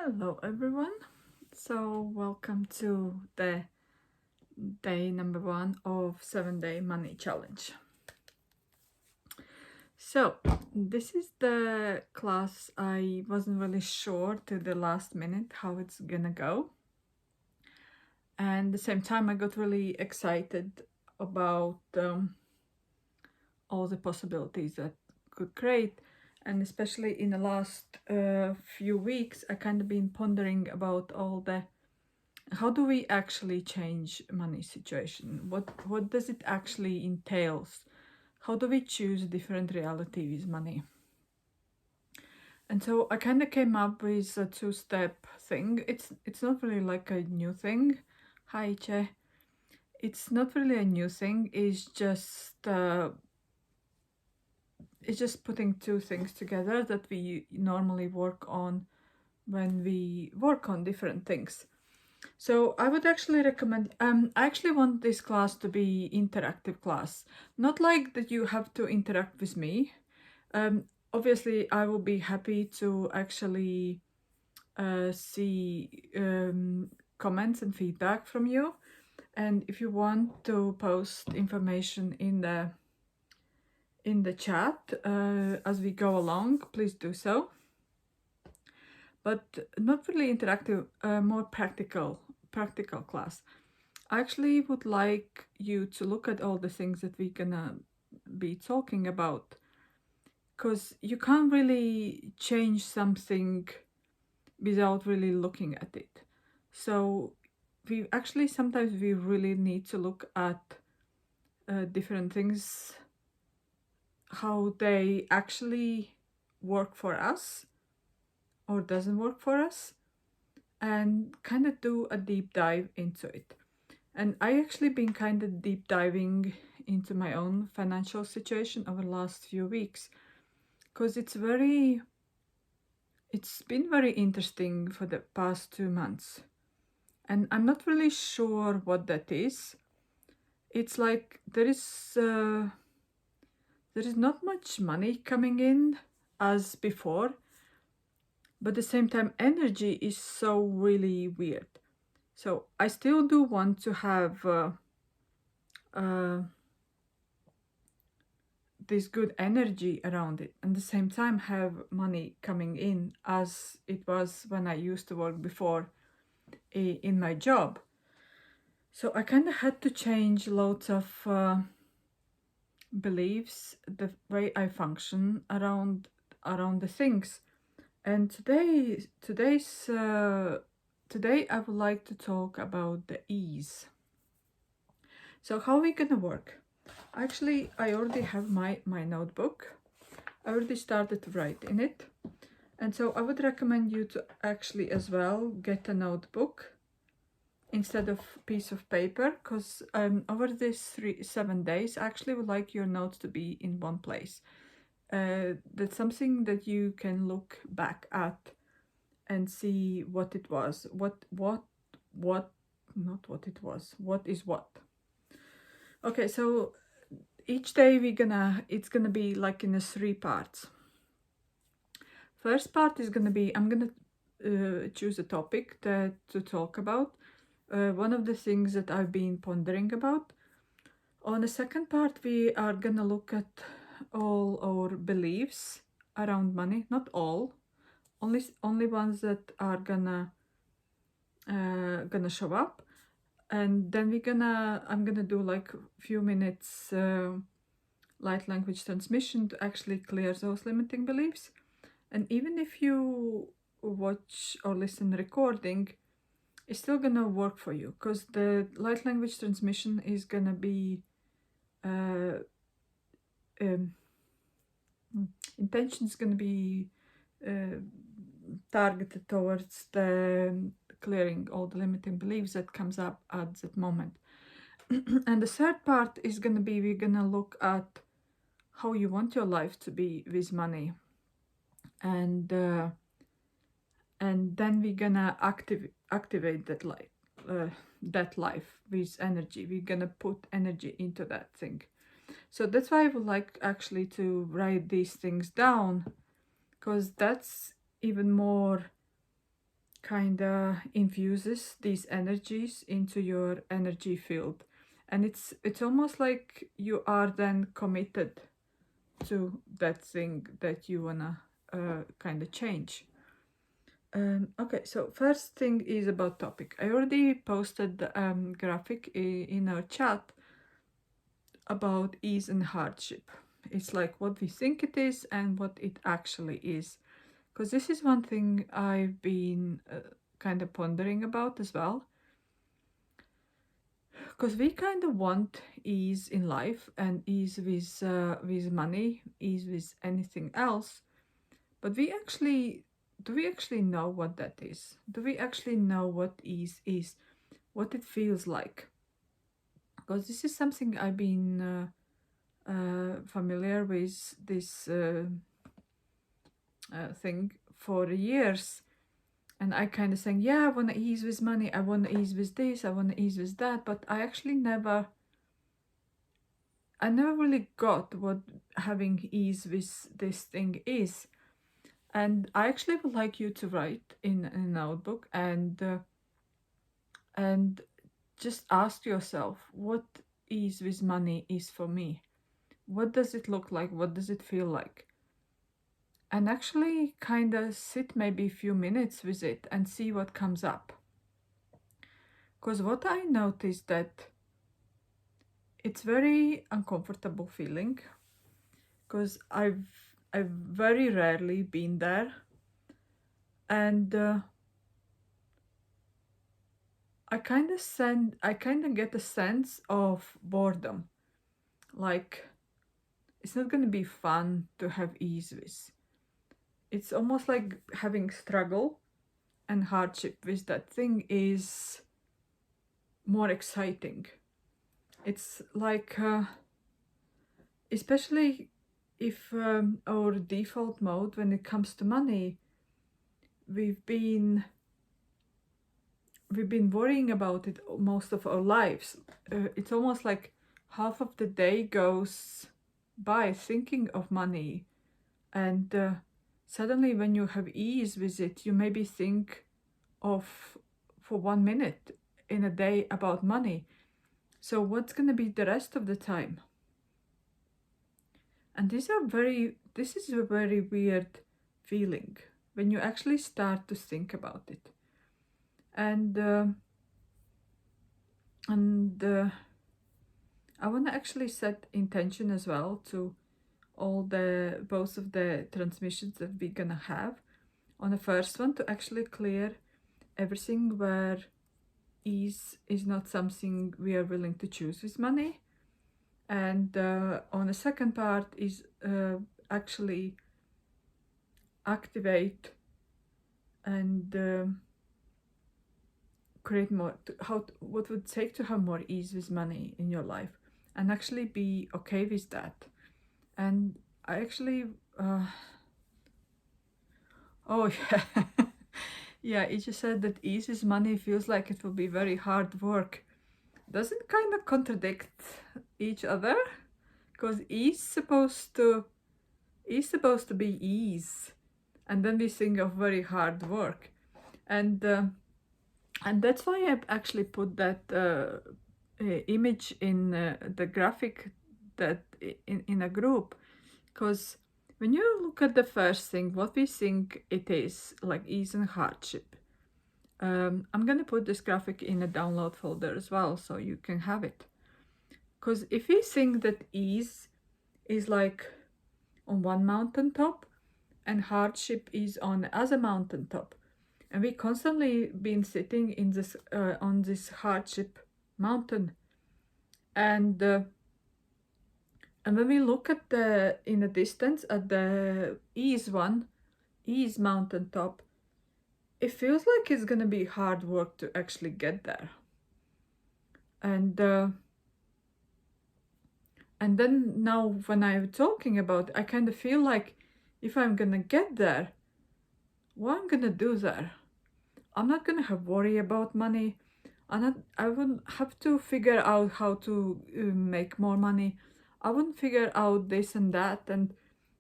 Hello everyone. So welcome to the day number 1 of 7-day money challenge. So this is the class I wasn't really sure to the last minute how it's gonna go. And at the same time I got really excited about all the possibilities that could create. And especially in the last few weeks I kind of been pondering about all the how do we actually change money situation? What does it actually entails? How do we choose different reality with money? And so I kind of came up with a two-step thing. It's not really like a new thing. Hi, Che. It's not really a new thing. It's just putting two things together that we normally work on when we work on different things. So I would actually recommend, I actually want this class to be interactive class. Not like that you have to interact with me. Obviously, I will be happy to actually see comments and feedback from you. And if you want to post information in the chat as we go along, please do so. But not really interactive, more practical class. I actually would like you to look at all the things that we're gonna be talking about, because you can't really change something without really looking at it. So sometimes we really need to look at different things, how they actually work for us or doesn't work for us, and kind of do a deep dive into it. And I actually been kind of deep diving into my own financial situation over the last few weeks, because it's been very interesting for the past 2 months. And I'm not really sure what that is. It's like there is not much money coming in as before, but at the same time energy is so really weird. So I still do want to have this good energy around it, and at the same time have money coming in as it was when I used to work before in my job. So I kind of had to change lots of beliefs, the way I function around the things. And today I would like to talk about the ease. So how are we gonna work? Actually, I already have my notebook. I already started to write in it. And so I would recommend you to actually as well get a notebook instead of piece of paper, because over these 7 days, I actually would like your notes to be in one place. That's something that you can look back at and see what it was. Not what it was. What is what? Okay, so each day it's gonna be like in 3 parts. First part is gonna be, I'm gonna choose a topic to talk about. One of the things that I've been pondering about. On the second part, we are gonna look at all our beliefs around money. Not all, only ones that are gonna show up. And then I'm gonna do like a few minutes light language transmission to actually clear those limiting beliefs. And even if you watch or listen recording, it's still gonna work for you, because the light language transmission is gonna be intention is gonna be targeted towards the clearing all the limiting beliefs that comes up at that moment. And the third part is gonna be, we're gonna look at how you want your life to be with money, and then we're gonna activate that life with energy. We're gonna put energy into that thing. So that's why I would like actually to write these things down, because that's even more kind of infuses these energies into your energy field, and it's almost like you are then committed to that thing that you wanna kind of change. Okay, so first thing is about topic. I already posted the graphic in our chat about ease and hardship. It's like what we think it is and what it actually is. Because this is one thing I've been kind of pondering about as well. Because we kind of want ease in life and ease with money, ease with anything else, but do we actually know what that is? Do we actually know what ease is? What it feels like? Because this is something I've been familiar with this thing for years, and I kind of saying, yeah, I want to ease with money, I want to ease with this, I want to ease with that, but I never really got what having ease with this thing is. And I actually would like you to write in a notebook and just ask yourself what ease with money is for me. What does it look like? What does it feel like? And actually kind of sit maybe a few minutes with it and see what comes up. Because what I noticed that it's very uncomfortable feeling, because I've very rarely been there, and I kind of get a sense of boredom, like it's not going to be fun to have ease with. It's almost like having struggle and hardship with that thing is more exciting. It's like especially if our default mode when it comes to money, we've been worrying about it most of our lives. It's almost like half of the day goes by thinking of money, and suddenly when you have ease with it, you maybe think of for 1 minute in a day about money. So what's going to be the rest of the time? And this is a very weird feeling when you actually start to think about it. And I want to actually set intention as well to both of the transmissions that we're gonna have. On the first one, to actually clear everything where ease is not something we are willing to choose with money. And on the second part is actually activate and create more, what would it take to have more ease with money in your life and actually be okay with that. And I actually oh yeah. Yeah, it just said that ease with money feels like it will be very hard work. Doesn't kind of contradict each other? Because ease supposed to be ease, and then we think of very hard work, and that's why I actually put that image in the graphic that in a group, because when you look at the first thing, what we think it is, like ease and hardship. I'm gonna put this graphic in a download folder as well, so you can have it. Because if we think that ease is like on one mountaintop and hardship is on the other mountaintop, and we constantly been sitting in this on this hardship mountain, and when we look at the in the distance at the ease mountaintop, it feels like it's gonna be hard work to actually get there. And then now when I'm talking about it, I kind of feel like if I'm gonna get there, what I'm gonna do there? I'm not gonna have worry about money. I wouldn't have to figure out how to make more money. I wouldn't figure out this and that, and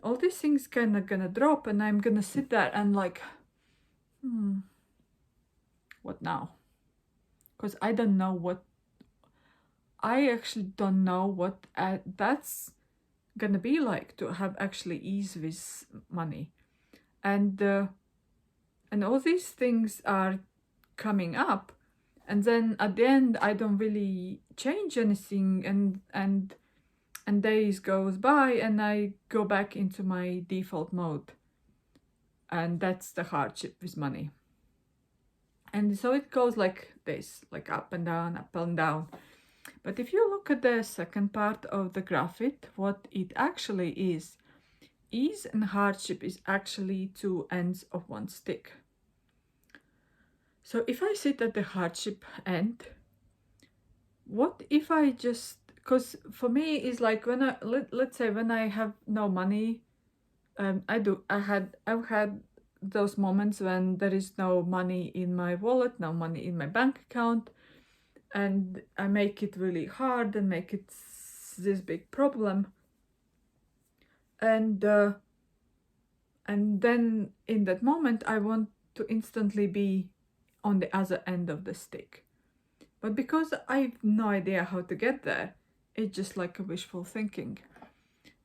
all these things kind of gonna drop, and I'm gonna sit there and like, what now? Because I don't know what, I actually don't know what that's gonna be like to have actually ease with money. And all these things are coming up, and then at the end I don't really change anything, and days goes by and I go back into my default mode. And that's the hardship with money. And so it goes like this, like up and down, up and down. But if you look at the second part of the graphic, what it actually is, ease and hardship is actually two ends of one stick. So if I sit at the hardship end, what if I just, because for me it's like when let's say when I have no money, I've had those moments when there is no money in my wallet, no money in my bank account, and I make it really hard and make it this big problem. And then in that moment I want to instantly be on the other end of the stick. But because I have no idea how to get there, it's just like a wishful thinking.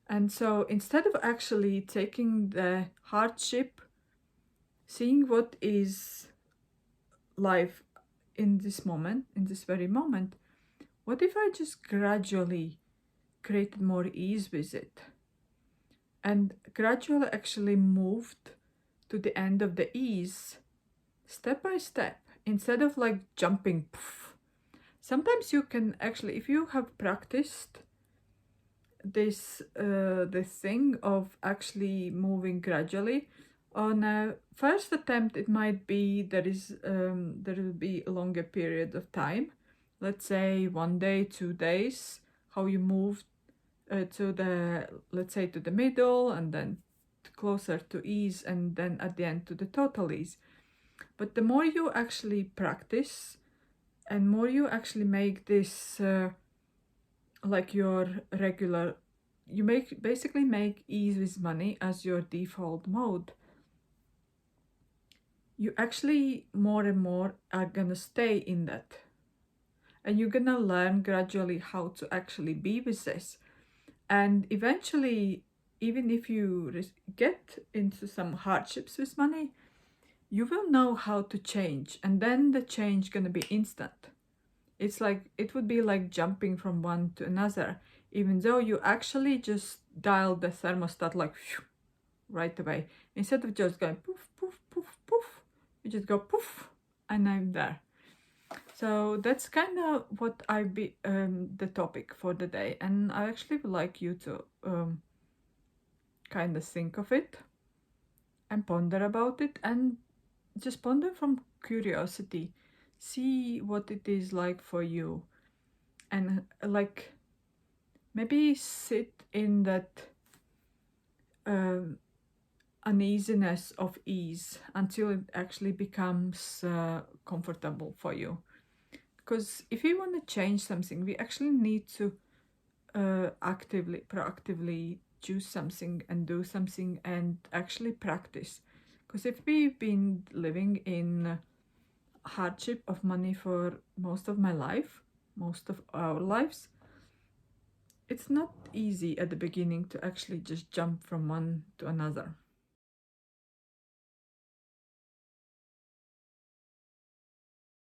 And so instead of actually taking the hardship, seeing what is life in this moment, in this very moment, what if I just gradually created more ease with it? And gradually actually moved to the end of the ease, step by step, instead of like jumping. Poof. Sometimes you can actually, if you have practiced this thing of actually moving gradually, on a first attempt it might be there will be a longer period of time, let's say 1 day, 2 days, how you move to the, let's say, to the middle, and then closer to ease, and then at the end to the total ease. But the more you actually practice and more you actually make this like your regular, you basically make ease with money as your default mode, you actually more and more are gonna stay in that, and you're gonna learn gradually how to actually be with this. And eventually, even if you get into some hardships with money, you will know how to change, and then the change gonna be instant. It's like, it would be like jumping from one to another, even though you actually just dial the thermostat like phew, right away. Instead of just going poof, poof, poof, poof, you just go poof, and I'm there. So that's kind of what the topic for the day, and I actually would like you to kind of think of it and ponder about it, and just ponder from curiosity, see what it is like for you, and like maybe sit in that uneasiness of ease until it actually becomes comfortable for you. Because if we want to change something, we actually need to proactively choose something and do something and actually practice. Because if we've been living in hardship of money for most of my life, most of our lives, it's not easy at the beginning to actually just jump from one to another.